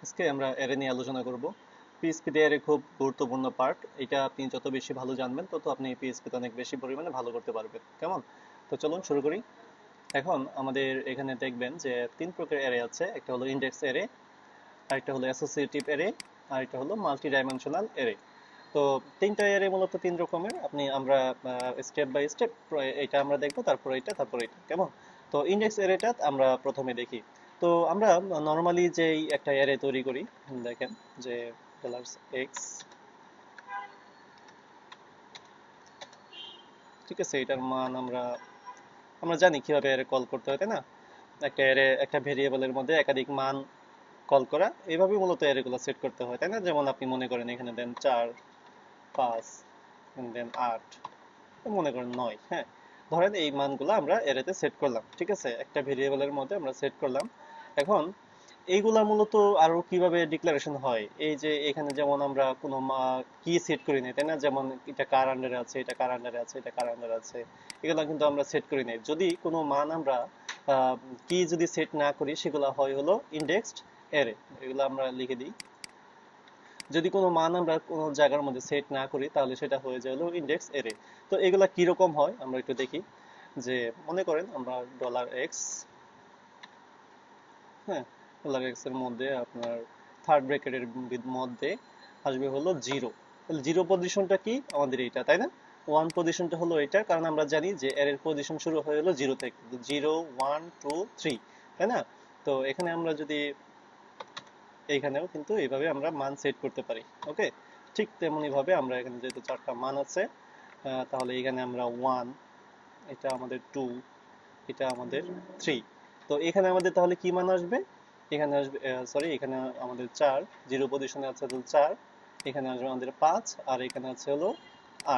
আজকে আমরা অ্যারে নিয়ে আলোচনা করব। পিএইচপি তে অ্যারে খুব গুরুত্বপূর্ণ পার্ট। এটা আপনি যত বেশি ভালো জানবেন তত আপনি পিএইচপি তে অনেক বেশি পরিমাণে ভালো করতে পারবেন। কেমন? তো চলুন শুরু করি। এখন আমাদের এখানে দেখবেন যে তিন প্রকার অ্যারে আছে। একটা হলো ইনডেক্স অ্যারে, আরেকটা হলো অ্যাসোসিয়েটিভ অ্যারে, আরেকটা হলো মাল্টি ডাইমেনশনাল অ্যারে। তো তিনটা অ্যারে মূলত তিন রকমের। আমরা স্টেপ বাই স্টেপ এটা আমরা দেখবো, তারপর এটা, তারপর এটা। কেমন? তো ইনডেক্স অ্যারেটা আমরা প্রথমে দেখি। তো আমরা নর্মালি যেই একটা অ্যারে তৈরি করি, দেখেন যে ডলার্স এক্স, ঠিক আছে, এটার মান আমরা আমরা জানি কিভাবে অ্যারে কল করতে হয়, তাই না? একটা অ্যারে একটা ভেরিয়েবলের মধ্যে একাধিক মান কল করা, এইভাবেই মূলত অ্যারেগুলো সেট করতে হয়, তাই না? যেমন আপনি মনে করেন এখানে দেন 4, 5, দেন 8, মনে করেন 9। হ্যাঁ, ধরেন এই মানগুলো আমরা অ্যারেতে সেট করলাম, ঠিক আছে, একটা ভেরিয়েবলের মধ্যে আমরা সেট করলাম। এখন এইগুলা মূলত আরো কিভাবে ডিক্লারেশন হয়, এই যে এখানে যেমন আমরা কোনো কি সেট করি নাই, তাই না? যেমন এটা কার আন্ডারে আছে, এটা কার আন্ডারে আছে, এটা কার আন্ডারে আছে, এগুলা কিন্তু আমরা সেট করি নাই। যদি কোনো মান আমরা কি যদি সেট না করি, সেগুলা হয় হলো ইনডেক্সড অ্যারে। এগুলো আমরা লিখে দিই। যদি কোনো মান আমরা কোনো জায়গার মধ্যে সেট না করি, তাহলে সেটা হয়ে যায় হলো ইনডেক্স অ্যারে। তো এগুলা কিরকম হয় আমরা একটু দেখি। যে মনে করেন আমরা ডলার এক্স, হ্যাঁ, ডলার এক্স এর মধ্যে আপনার থার্ড ব্র্যাকেটের মধ্যে আসবে হলো জিরো। তাহলে জিরো পজিশনটা কি আমাদের এটা, তাই না? ওয়ান পজিশনটা হলো এটা, কারণ আমরা জানি যে এর পজিশন শুরু হয়ে হলো জিরো থেকে, জিরো, ওয়ান, টু, থ্রি, তাই না? তো এখানে আমরা যদি এইখানেও কিন্তু এইভাবে আমরা মান সেট করতে পারি। ওকে, ঠিক তেমনি ভাবে আমরা এখানে যেহেতু চারটা মান আছে, তাহলে এখানে আমরা ওয়ান, এটা আমাদের টু, এটা আমাদের থ্রি। তো এখানে আমাদের তাহলে কি মান আসবে? এখানে আসবে, সরি, এখানে আমাদের চার, জিরো পজিশনে আছে হলো চার, এখানে আসবে আমাদের পাঁচ, আর এখানে আছে হলো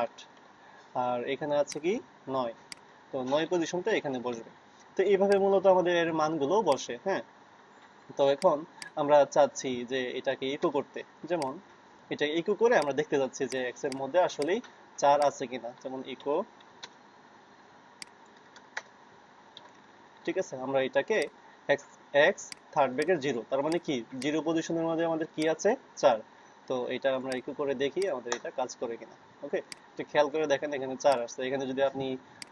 আট, আর এখানে আছে কি নয়। তো নয় পজিশনটা এখানে বসবে। তো এইভাবে মূলত আমাদের এর মানগুলো বসে। হ্যাঁ, তো এখন আমরা চাচ্ছি যে এটাকে ইকো করতে। যেমন এটা ইকো করে আমরা দেখতে যাচ্ছি যে এক্স এর মধ্যে আসলেই চার আছে কিনা। যেমন ইকো, ঠিক আছে, আমরা এটাকে x, x third bracket zero, তার মানে কি জিরো পজিশনের মধ্যে আমাদের কি আছে, চার। তো এটা আমরা ইকো করে দেখি আমাদের এটা কাজ করে কিনা। ওকে, তো খেয়াল করে দেখেন এখানে চার আসছে। এখানে যদি আপনি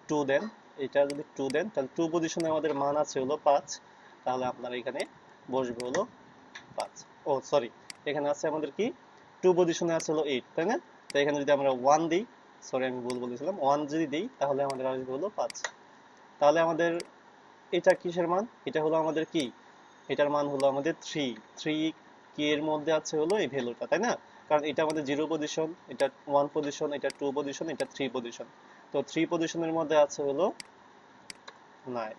টু দেন, এটা যদি টু দেন, তাহলে টু পজিশনে আমাদের মান আছে হলো পাঁচ, তাহলে আপনার এখানে বসবে হলো পাঁচ। ও সরি, এখানে আছে আমাদের কি, টু পজিশনে আছে হলো এইট, তাই না? তো এখানে যদি আমরা ওয়ান দিই, সরি আমি ভুল বলেছিলাম, ওয়ান যদি দিই তাহলে আমাদের আসবে হলো পাঁচ। তাহলে আমাদের এটা কিসের মান? এটা হলো আমাদের কি, এটার মান হলো আমাদের থ্রি। থ্রি কি এর মধ্যে আছে হলো এই ভ্যালুটা, তাই না? কারণ এটা আমাদের জিরো পজিশন, এটা ওয়ান পজিশন, এটা টু পজিশন, এটা থ্রি পজিশন। তো থ্রি পজিশনের মধ্যে আছে হলো নাইন।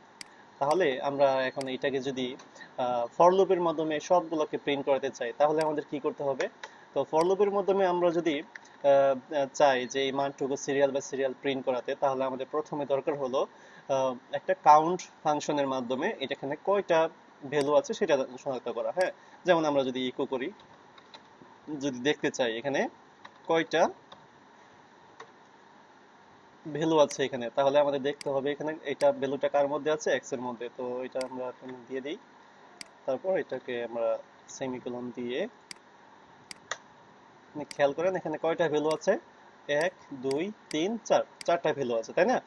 তাহলে আমরা এখন এটাকে যদি ফর লুপের মাধ্যমে সবগুলোকে প্রিন্ট করাতে চাই, তাহলে আমাদের কি করতে হবে? তো ফর লুপের মাধ্যমে আমরা যদি চাই যে এই মানটুকু সিরিয়াল বা সিরিয়াল প্রিন্ট করাতে, তাহলে আমাদের প্রথমে দরকার হলো একটা কাউন্ট ফাংশনের মাধ্যমে এখানে কয়টা ভ্যালু আছে সেটা শনাক্ত করা। হ্যাঁ, যেমন আমরা যদি ইকো করি, যদি দেখতে চাই এখানে কয়টা ভ্যালু আছে এখানে, তাহলে আমাদের দেখতে হবে এখানে এটা ভ্যালুটা কার মধ্যে আছে, এক্স এর মধ্যে। তো এটা আমরা এখানে দিয়ে দিই। তারপর এটাকে আমরা সেমিকোলন দিয়ে, আপনি খেয়াল করেন এখানে কয়টা ভ্যালু আছে, এক, দুই, তিন, চার, চারটা ভ্যালু আছে, তাই না?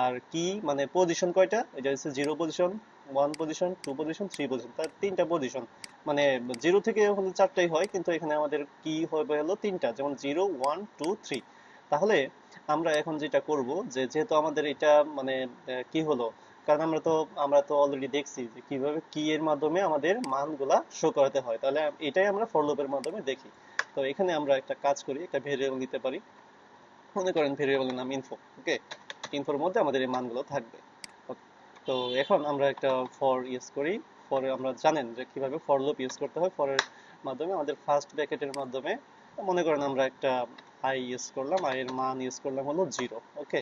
আর কি মানে পজিশন কয়টা, এটা হচ্ছে zero position, one position, two position, three position, তার তিনটা পজিশন। মানে জিরো থেকে হলে চারটাই হয়, কিন্তু এখানে আমাদের কি হবে হলো তিনটা, যেমন জিরো, ওয়ান, টু, থ্রি। তাহলে আমরা এখন যেটা করব, যে যেহেতু আমাদের এটা মানে কি হলো, কারণ আমরা তো অলরেডি দেখছি যে কিভাবে কি এর মাধ্যমে আমাদের মানগুলা শো করাতে হয়, তাহলে এটাই আমরা ফর লুপের মাধ্যমে দেখি। তো এখানে আমরা একটা কাজ করি, একটা ভেরিয়েবল নিতে পারি। মনে করেন ভেরিয়েবলের নাম ইনফো। ওকে, ইনফোর মধ্যে আমাদের এই মানগুলো থাকবে। তো এখন আমরা একটা ফর ইউজ করি। ফরে আমরা জানেন যে কিভাবে ফর লুপ ইউজ করতে হয়। ফরের মাধ্যমে আমাদের ফার্স্ট ব্র্যাকেটের মাধ্যমে মনে করেন আমরা একটা আই ইউজ করলাম, আই এর মান ইউজ করলাম হলো জিরো। ওকে,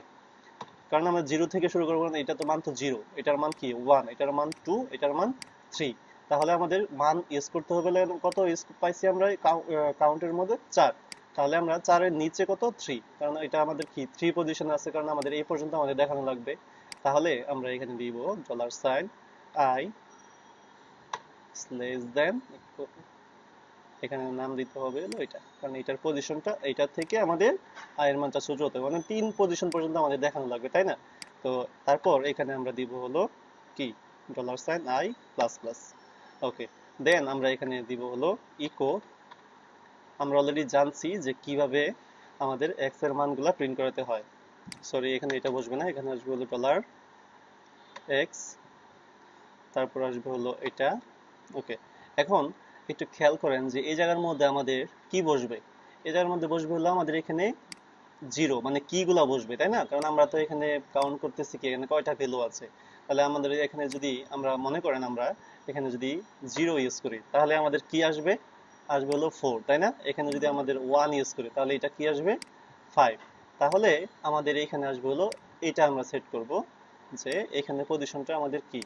কারণ আমরা জিরো থেকে শুরু করবো না, এটা তো মান তো জিরো, এটার মান কি ওয়ান, এটার মান টু, এটার মান থ্রি। তাহলে আমাদের মান ইউজ করতে হবে কত ইউজ পাইছি আমরা কাউন্টের মধ্যে চার। তাহলে আমরা চারের নিচে কত, থ্রি, কারণ এটা আমাদের কি থ্রি পজিশনে আছে, কারণ আমাদের এই পর্যন্ত আমাদের দেখানো লাগবে। তাহলে আমরা এখানে দিব dollar sign I less than এখানে নাম দিতে হবে হলো এটা, কারণ এটার পজিশনটা এইটার থেকে আমাদের i এর মানটা ছোট হতে হবে, মানে 3 পজিশন পর্যন্ত আমাদের দেখানো লাগবে, তাই না? তো তারপর এখানে আমরা দিব হলো কি $i প্লাস প্লাস। ওকে, দেন আমরা এখানে দিব হলো ইকো। আমরা অলরেডি জানছি যে কিভাবে আমাদের x এর মানগুলা প্রিন্ট করাতে হয়। সরি, এখানে এটা বসবে না, এখানে আসবে হলো $x, তারপর আসবে হলো এটা। ওকে, এখন একটু খেয়াল করেন যে এই জায়গার মধ্যে আমাদের কি বসবে। এই জায়গার মধ্যে বসবে হলো আমাদের এখানে জিরো, মানে কি গুলা বসবে, তাই না? কারণ আমরা তো এখানে কাউন্ট করতেছি কি এখানে কয়টা ভ্যালু আছে। তাহলে আমাদের এখানে যদি আমরা মনে করেন আমরা এখানে যদি জিরো ইউজ করি তাহলে আমাদের কি আসবে? আসবে হলো 4, তাই না? এখানে যদি আমাদের 1 ইউজ করি তাহলে এটা কি আসবে? 5। তাহলে আমাদের এখানে আসবে হলো এটা আমরা সেট করব যে এখানে পজিশনটা আমাদের কি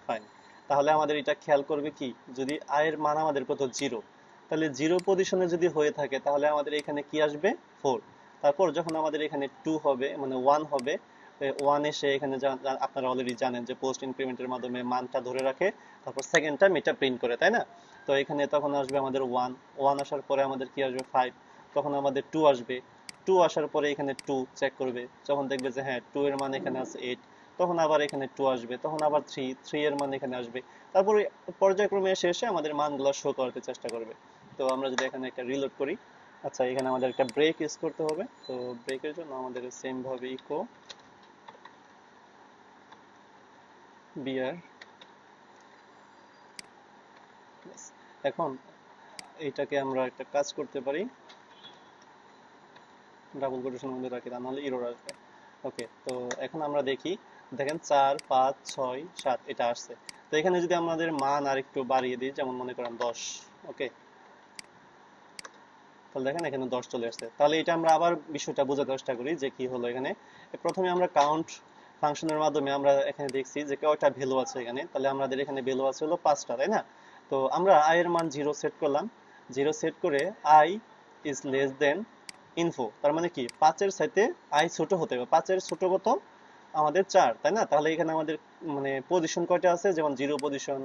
ফাইন। তাহলে আমাদের এটা খেয়াল করবে কি, যদি i এর মান আমাদের কত জিরো, তাহলে জিরো পজিশনে যদি হয়ে থাকে তাহলে আমাদের এখানে কি আসবে? 4। তারপর যখন আমাদের এখানে 2 হবে, মানে 1 হবে, 1 এসে এখানে আপনারা অলরেডি জানেন যে পোস্ট ইনক্রিমেন্টের মাধ্যমে মানটা ধরে রাখে, তারপর সেকেন্ড টাইম এটা প্রিন্ট করে, তাই না? তো এখানে তখন আসবে আমাদের 1, 1 আসার পরে আমাদের কি আসবে? 5। তখন আমাদের 2 আসবে, 2 আসার পরে এখানে 2 চেক করবে, যখন দেখবে যে হ্যাঁ 2 এর মান এখানে আছে 8, তখন আবার এখানে 2 আসবে, তখন আবার 3, 3 এর মান এখানে আসবে। তারপরে পর্যায়ক্রমে এসে এসে আমাদের মানগুলো শো করাতে চেষ্টা করবে। তো আমরা যদি এখানে একটা রিলোড করি, আচ্ছা এখানে আমাদের একটা ব্রেক ইউজ করতে হবে। তো ব্রেকের জন্য আমাদের সেম ভাবে ইকো বিআর। এখন এইটাকে আমরা একটা কাজ করতে পারি, ডাবল কোটেশনের মধ্যে রাখি, তা নাহলে এরর আসবে। ওকে, তো এখন আমরা দেখি, দেখেন 4, 5, 6, 7 এটা আসছে। তো এখানে যদি আমাদের মান আর একটু বাড়িয়ে দিই, যেমন মনে করেন 10, ওকে, তাহলে দেখেন এখানে 10 চলে আসছে। তাহলে এটা আমরা আবার বিষয়টা বোঝার চেষ্টা করি যে কি হলো এখানে। প্রথমে আমরা কাউন্ট ফাংশনের মাধ্যমে আমরা এখানে দেখছি যে কয়টা ভ্যালু আছে এখানে, তাহলে আমাদের এখানে ভ্যালু আছে হলো 5টা, তাই না? তো আমরা i এর মান 0 সেট করলাম, 0 সেট করে i is less than info, তার মানে কি 5 এর সাথে i ছোট হতে হবে। 5 এর ছোট কত? আমাদের 4, তাই না? তাহলে এখানে আমাদের মানে পজিশন কয়টা আছে, যেমন 0 পজিশন,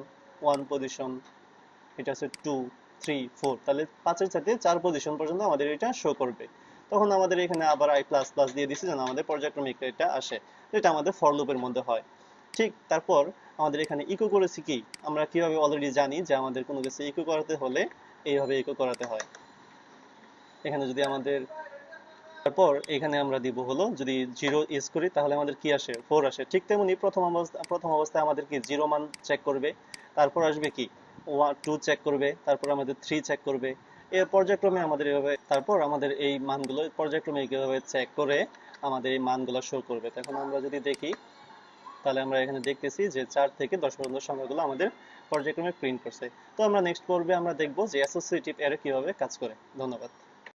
1 পজিশন, এটা হচ্ছে 2, 3, 4, তাহলে 5 এর সাথে 4 পজিশন পর্যন্ত আমাদের এটা শো করবে। তখন আমাদের এখানে আবার i প্লাস প্লাস দিয়ে দিছি যেন আমাদের পর্যায়ক্রমিক এটা আসে, এটা আমাদের ফর লুপের মধ্যে হয়। ঠিক তারপর আমাদের এখানে ইকো করেছি কি, আমরা কিভাবে অলরেডি জানি যে আমাদের কোনো কিছু ইকো করাতে হলে এইভাবে ইকো করাতে হয়। এখানে যদি আমাদের তারপর এখানে আমরা দিব হলো যদি 0 ইউজ করি তাহলে আমাদের কি আসে? 4 আসে। ঠিক তেমনি প্রথম অবস্থায় আমাদের কি 0 মান চেক করবে, তারপর আসবে কি 2 চেক করবে, তারপর আমাদের 3 চেক করবে। এর পর্যায়ক্রমে আমাদের এভাবে, তারপর আমাদের এই মানগুলো পর্যায়ক্রমে এইভাবে চেক করে আমাদের এই মানগুলো শো করবে। এখন আমরা যদি দেখি তাহলে আমরা এখানে দেখতেছি যে 4 থেকে 10 পর্যন্ত সংখ্যাগুলো আমাদের পর্যায়ক্রমে প্রিন্ট করছে। তো আমরা নেক্সট পর্বে আমরা দেখব যে অ্যাসোসিয়েটিভ অ্যারে কিভাবে কাজ করে। ধন্যবাদ।